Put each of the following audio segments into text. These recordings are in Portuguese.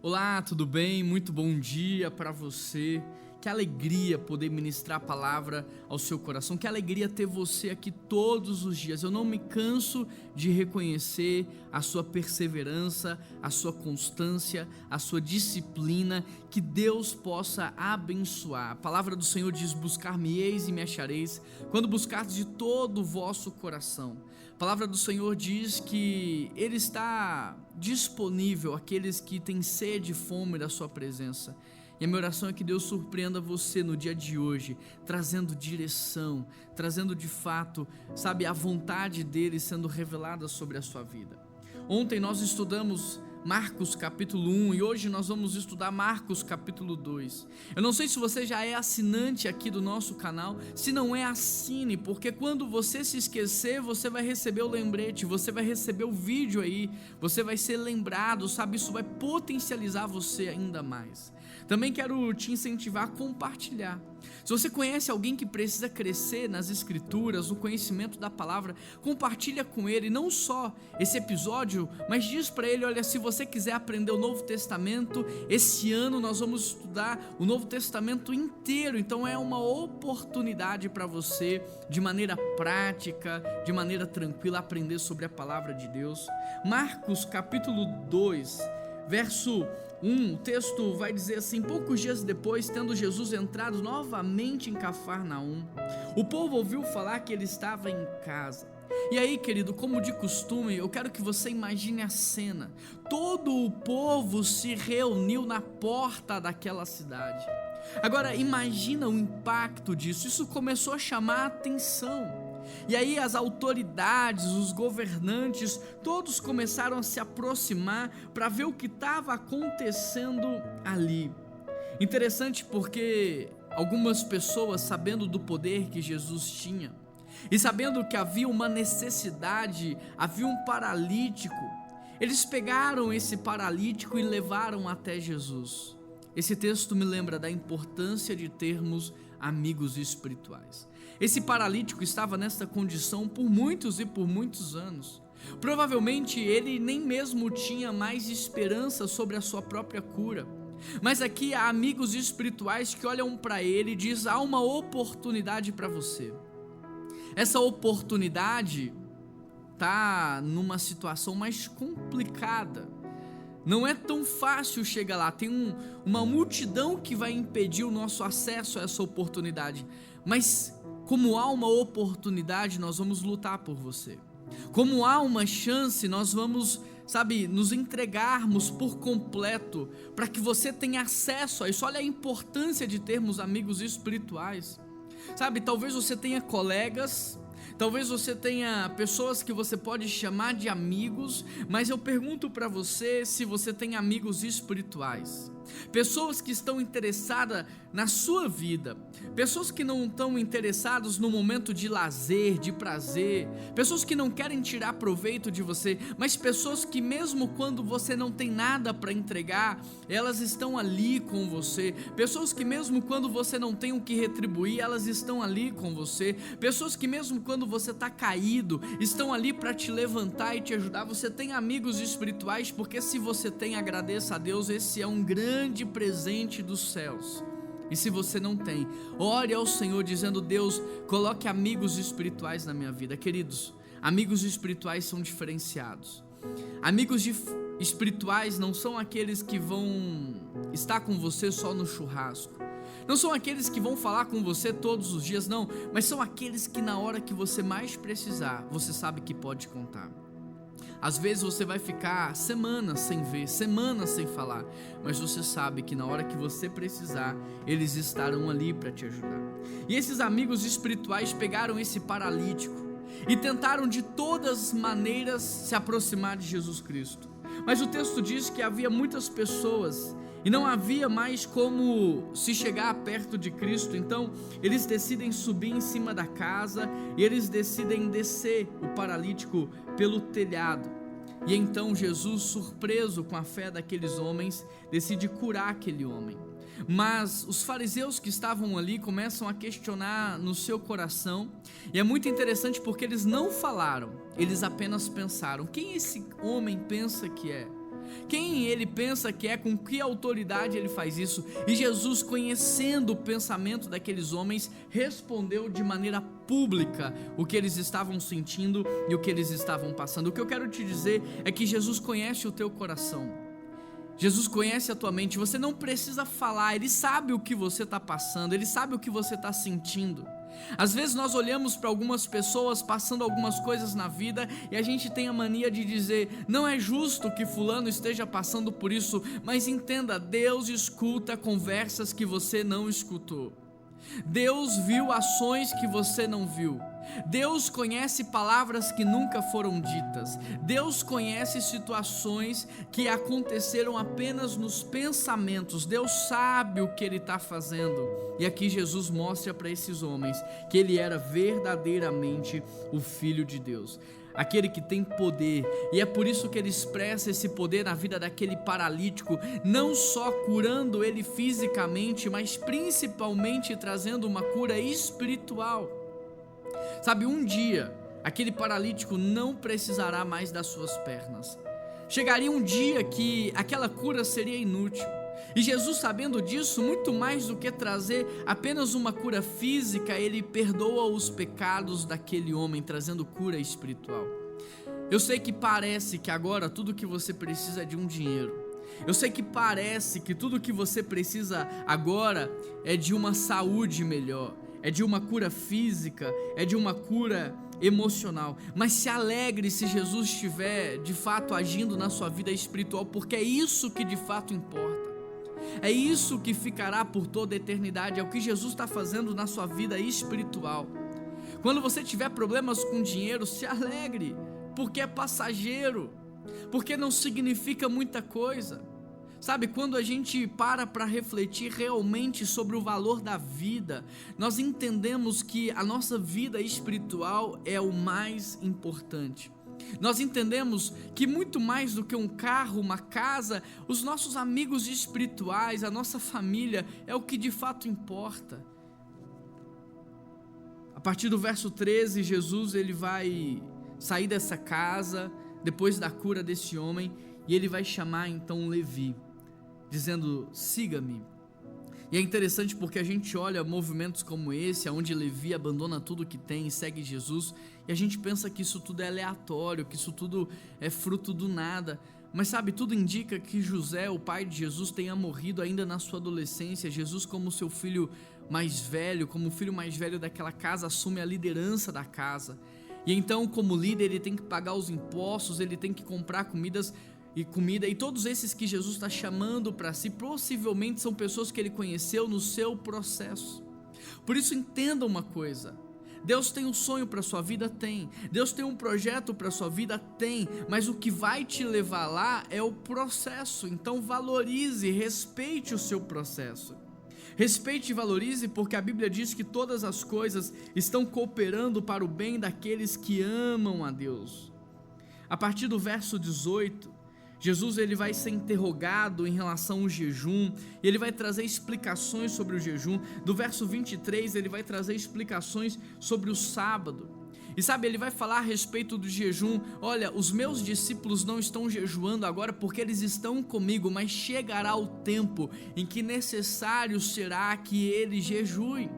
Olá, tudo bem? Muito bom dia para você. Que alegria poder ministrar a palavra ao seu coração. Que alegria ter você aqui todos os dias. Eu não me canso de reconhecer a sua perseverança, a sua constância, a sua disciplina. Que Deus possa abençoar. A palavra do Senhor diz: buscar-me-eis e me achareis, quando buscardes de todo o vosso coração. A palavra do Senhor diz que Ele está disponível àqueles que têm sede e fome da sua presença. E a minha oração é que Deus surpreenda você no dia de hoje, trazendo direção, trazendo de fato, a vontade dEle sendo revelada sobre a sua vida. Ontem nós estudamos Marcos capítulo 1 e hoje nós vamos estudar Marcos capítulo 2. Eu não sei se você já é assinante aqui do nosso canal. Se não é, assine, porque quando você se esquecer, você vai receber o lembrete, você vai receber o vídeo aí, você vai ser lembrado, isso vai potencializar você ainda mais. Também quero te incentivar a compartilhar. Se você conhece alguém que precisa crescer nas escrituras, no conhecimento da palavra, compartilha com ele não só esse episódio, mas diz para ele: olha, se você quiser aprender o Novo Testamento, esse ano nós vamos estudar o Novo Testamento inteiro, então é uma oportunidade para você, de maneira prática, de maneira tranquila, aprender sobre a palavra de Deus. Marcos capítulo 2, verso 1, o texto vai dizer assim: poucos dias depois, tendo Jesus entrado novamente em Cafarnaum, o povo ouviu falar que ele estava em casa. E aí, querido, como de costume, eu quero que você imagine a cena. Todo o povo se reuniu na porta daquela cidade. Agora, imagina o impacto disso. Isso começou a chamar a atenção. E aí as autoridades, os governantes, todos começaram a se aproximar para ver o que estava acontecendo ali. Interessante porque algumas pessoas, sabendo do poder que Jesus tinha e sabendo que havia uma necessidade, havia um paralítico, eles pegaram esse paralítico e levaram até Jesus. Esse texto me lembra da importância de termos amigos espirituais. Esse paralítico estava nessa condição por muitos e por muitos anos. Provavelmente ele nem mesmo tinha mais esperança sobre a sua própria cura. Mas aqui há amigos espirituais que olham para ele e dizem: há uma oportunidade para você. Essa oportunidade está numa situação mais complicada. Não é tão fácil chegar lá, tem uma multidão que vai impedir o nosso acesso a essa oportunidade. Mas como há uma oportunidade, nós vamos lutar por você. Como há uma chance, nós vamos, nos entregarmos por completo para que você tenha acesso a isso. Olha a importância de termos amigos espirituais. Talvez você tenha colegas, talvez você tenha pessoas que você pode chamar de amigos, mas eu pergunto para você se você tem amigos espirituais. Pessoas que estão interessadas na sua vida, pessoas que não estão interessadas no momento de lazer, de prazer, pessoas que não querem tirar proveito de você, mas pessoas que mesmo quando você não tem nada para entregar, elas estão ali com você, pessoas que mesmo quando você não tem o que retribuir, elas estão ali com você, pessoas que mesmo quando você está caído, estão ali para te levantar e te ajudar. Você tem amigos espirituais, porque se você tem, agradeça a Deus, esse é um grande presente dos céus. E se você não tem, ore ao Senhor dizendo: Deus, coloque amigos espirituais na minha vida. Queridos, amigos espirituais são diferenciados. Amigos espirituais não são aqueles que vão estar com você só no churrasco, não são aqueles que vão falar com você todos os dias, não, mas são aqueles que na hora que você mais precisar, você sabe que pode contar. Às vezes você vai ficar semanas sem ver, semanas sem falar, mas você sabe que na hora que você precisar, eles estarão ali para te ajudar. E esses amigos espirituais pegaram esse paralítico e tentaram de todas as maneiras se aproximar de Jesus Cristo. Mas o texto diz que havia muitas pessoas e não havia mais como se chegar perto de Cristo. Então eles decidem subir em cima da casa e eles decidem descer o paralítico pelo telhado. E então Jesus, surpreso com a fé daqueles homens, decide curar aquele homem. Mas os fariseus que estavam ali começam a questionar no seu coração, e é muito interessante porque eles não falaram, eles apenas pensaram: quem esse homem pensa que é? Quem ele pensa que é? Com que autoridade ele faz isso? E Jesus, conhecendo o pensamento daqueles homens, respondeu de maneira pública o que eles estavam sentindo e o que eles estavam passando. O que eu quero te dizer é que Jesus conhece o teu coração. Jesus conhece a tua mente. Você não precisa falar, Ele sabe o que você está passando, Ele sabe o que você está sentindo. Às vezes nós olhamos para algumas pessoas passando algumas coisas na vida e a gente tem a mania de dizer: não é justo que fulano esteja passando por isso. Mas entenda, Deus escuta conversas que você não escutou. Deus viu ações que você não viu. Deus conhece palavras que nunca foram ditas. Deus conhece situações que aconteceram apenas nos pensamentos. Deus sabe o que Ele está fazendo. E aqui Jesus mostra para esses homens que Ele era verdadeiramente o Filho de Deus, aquele que tem poder. E é por isso que Ele expressa esse poder na vida daquele paralítico, não só curando ele fisicamente, mas principalmente trazendo uma cura espiritual. Sabe, um dia aquele paralítico não precisará mais das suas pernas. Chegaria um dia que aquela cura seria inútil. E Jesus, sabendo disso, muito mais do que trazer apenas uma cura física, Ele perdoa os pecados daquele homem, trazendo cura espiritual. Eu sei que parece que agora tudo que você precisa é de um dinheiro. Eu sei que parece que tudo que você precisa agora é de uma saúde melhor, é de uma cura física, é de uma cura emocional. Mas se alegre se Jesus estiver de fato agindo na sua vida espiritual, porque é isso que de fato importa. É isso que ficará por toda a eternidade. É o que Jesus está fazendo na sua vida espiritual. Quando você tiver problemas com dinheiro, se alegre, porque é passageiro, porque não significa muita coisa. Sabe, quando a gente para refletir realmente sobre o valor da vida, nós entendemos que a nossa vida espiritual é o mais importante. Nós entendemos que muito mais do que um carro, uma casa, os nossos amigos espirituais, a nossa família, é o que de fato importa. A partir do verso 13, Jesus ele vai sair dessa casa, depois da cura desse homem, e ele vai chamar então Levi, dizendo: siga-me. E é interessante porque a gente olha movimentos como esse, onde Levi abandona tudo que tem e segue Jesus, e a gente pensa que isso tudo é aleatório, que isso tudo é fruto do nada. Mas sabe, tudo indica que José, o pai de Jesus, tenha morrido ainda na sua adolescência. Jesus, como seu filho mais velho, como o filho mais velho daquela casa, assume a liderança da casa. E então, como líder, ele tem que pagar os impostos, ele tem que comprar comida, e todos esses que Jesus está chamando para si, possivelmente são pessoas que ele conheceu no seu processo. Por isso, entenda uma coisa: Deus tem um sonho para a sua vida? Tem. Deus tem um projeto para a sua vida? Tem. Mas o que vai te levar lá é o processo. Então valorize, respeite o seu processo. Respeite e valorize, porque a Bíblia diz que todas as coisas estão cooperando para o bem daqueles que amam a Deus. A partir do verso 18, Jesus ele vai ser interrogado em relação ao jejum, e ele vai trazer explicações sobre o jejum. Do verso 23 ele vai trazer explicações sobre o sábado. E sabe, ele vai falar a respeito do jejum. Olha, os meus discípulos não estão jejuando agora porque eles estão comigo, mas chegará o tempo em que necessário será que eles jejuem.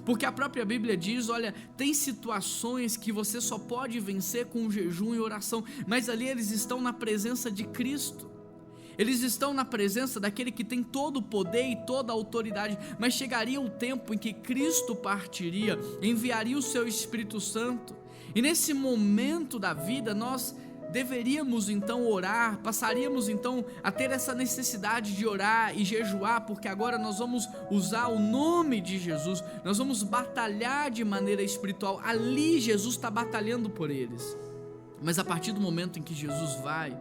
Porque a própria Bíblia diz: olha, tem situações que você só pode vencer com jejum e oração, mas ali eles estão na presença de Cristo, eles estão na presença daquele que tem todo o poder e toda a autoridade. Mas chegaria o tempo em que Cristo partiria, enviaria o seu Espírito Santo, e nesse momento da vida nós deveríamos então orar, passaríamos então a ter essa necessidade de orar e jejuar, porque agora nós vamos usar o nome de Jesus, nós vamos batalhar de maneira espiritual. Ali Jesus está batalhando por eles. Mas a partir do momento em que Jesus vai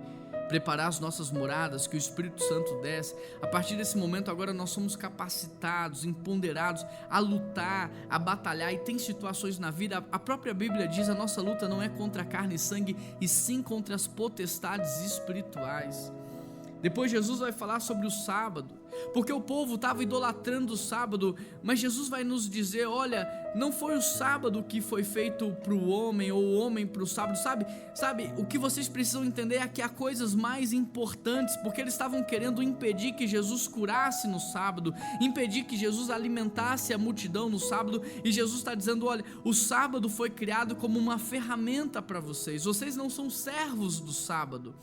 preparar as nossas moradas, que o Espírito Santo desce, a partir desse momento agora nós somos capacitados, empoderados a lutar, a batalhar. E tem situações na vida, a própria Bíblia diz: a nossa luta não é contra a carne e sangue, e sim contra as potestades espirituais. Depois Jesus vai falar sobre o sábado, porque o povo estava idolatrando o sábado, mas Jesus vai nos dizer, olha, não foi o sábado que foi feito para o homem, ou o homem para o sábado, sabe, o que vocês precisam entender é que há coisas mais importantes, porque eles estavam querendo impedir que Jesus curasse no sábado, impedir que Jesus alimentasse a multidão no sábado, e Jesus está dizendo, olha, o sábado foi criado como uma ferramenta para vocês não são servos do sábado.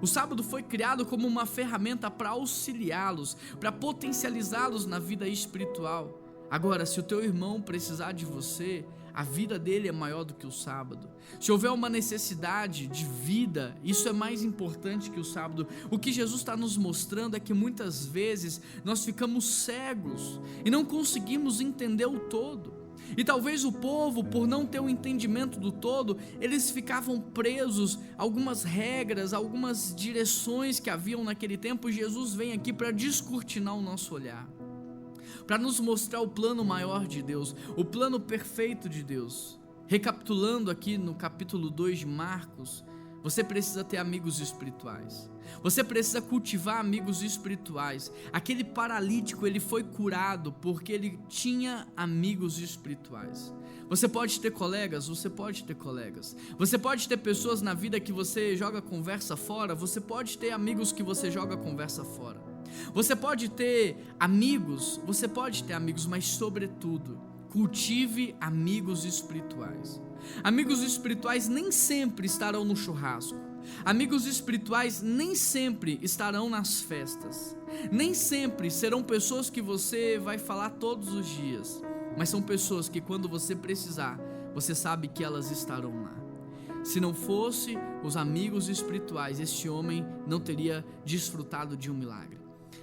O sábado foi criado como uma ferramenta para auxiliá-los, para potencializá-los na vida espiritual. Agora, se o teu irmão precisar de você, a vida dele é maior do que o sábado. Se houver uma necessidade de vida, isso é mais importante que o sábado. O que Jesus está nos mostrando é que muitas vezes nós ficamos cegos e não conseguimos entender o todo. E talvez o povo, por não ter o entendimento do todo, eles ficavam presos a algumas regras, a algumas direções que haviam naquele tempo. Jesus vem aqui para descortinar o nosso olhar, para nos mostrar o plano maior de Deus, o plano perfeito de Deus. Recapitulando aqui no capítulo 2 de Marcos, você precisa ter amigos espirituais. Você precisa cultivar amigos espirituais. Aquele paralítico, ele foi curado porque ele tinha amigos espirituais. Você pode ter colegas? Você pode ter colegas. Você pode ter pessoas na vida que você joga conversa fora. Você pode ter amigos que você joga conversa fora. Você pode ter amigos, mas sobretudo, cultive amigos espirituais. Amigos espirituais nem sempre estarão no churrasco. Amigos espirituais nem sempre estarão nas festas. Nem sempre serão pessoas que você vai falar todos os dias, mas são pessoas que quando você precisar, você sabe que elas estarão lá. Se não fosse os amigos espirituais, este homem não teria desfrutado de um milagre.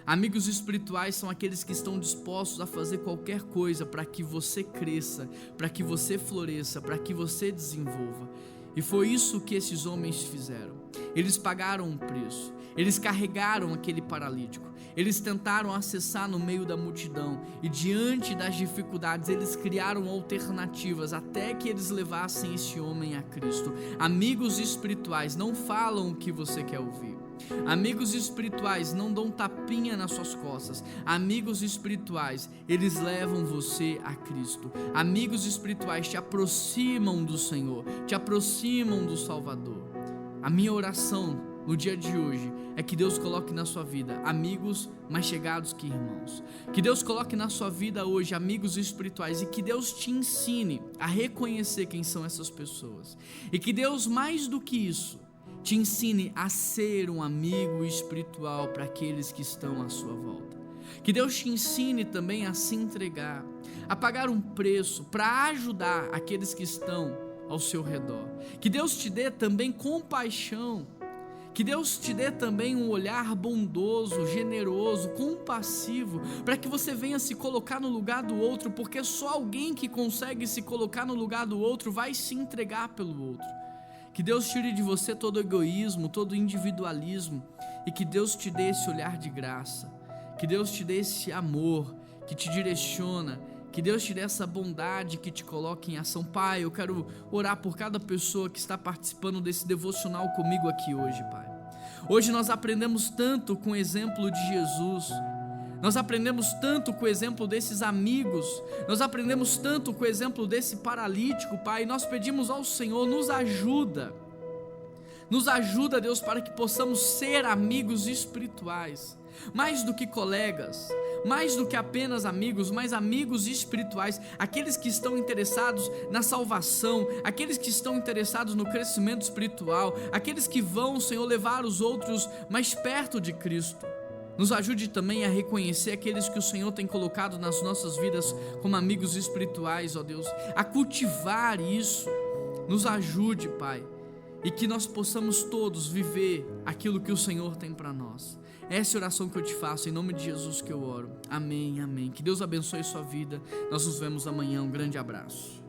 Amigos espirituais são aqueles que estão dispostos a fazer qualquer coisa para que você cresça, para que você floresça, para que você desenvolva. E foi isso que esses homens fizeram. Eles pagaram um preço, eles carregaram aquele paralítico, eles tentaram acessar no meio da multidão e diante das dificuldades eles criaram alternativas até que eles levassem esse homem a Cristo. Amigos espirituais não falam o que você quer ouvir. Amigos espirituais não dão tapinha nas suas costas. Amigos espirituais, eles levam você a Cristo. Amigos espirituais te aproximam do Senhor, te aproximam do Salvador. A minha oração no dia de hoje é que Deus coloque na sua vida amigos mais chegados que irmãos. Que Deus coloque na sua vida hoje amigos espirituais e que Deus te ensine a reconhecer quem são essas pessoas. E que Deus, mais do que isso, te ensine a ser um amigo espiritual para aqueles que estão à sua volta. Que Deus te ensine também a se entregar, a pagar um preço para ajudar aqueles que estão ao seu redor. Que Deus te dê também compaixão. Que Deus te dê também um olhar bondoso, generoso, compassivo, para que você venha se colocar no lugar do outro, porque só alguém que consegue se colocar no lugar do outro vai se entregar pelo outro. Que Deus tire de você todo egoísmo, todo individualismo, e que Deus te dê esse olhar de graça, que Deus te dê esse amor que te direciona, que Deus te dê essa bondade que te coloque em ação. Pai, eu quero orar por cada pessoa que está participando desse devocional comigo aqui hoje, Pai. Hoje nós aprendemos tanto com o exemplo de Jesus. Nós aprendemos tanto com o exemplo desses amigos, nós aprendemos tanto com o exemplo desse paralítico, Pai, e nós pedimos ao Senhor, nos ajuda, Deus, para que possamos ser amigos espirituais, mais do que colegas, mais do que apenas amigos, mas amigos espirituais, aqueles que estão interessados na salvação, aqueles que estão interessados no crescimento espiritual, aqueles que vão, Senhor, levar os outros mais perto de Cristo. Nos ajude também a reconhecer aqueles que o Senhor tem colocado nas nossas vidas como amigos espirituais, ó Deus, a cultivar isso. Nos ajude, Pai, e que nós possamos todos viver aquilo que o Senhor tem para nós. Essa é a oração que eu te faço, em nome de Jesus que eu oro. Amém, amém. Que Deus abençoe sua vida. Nós nos vemos amanhã. Um grande abraço.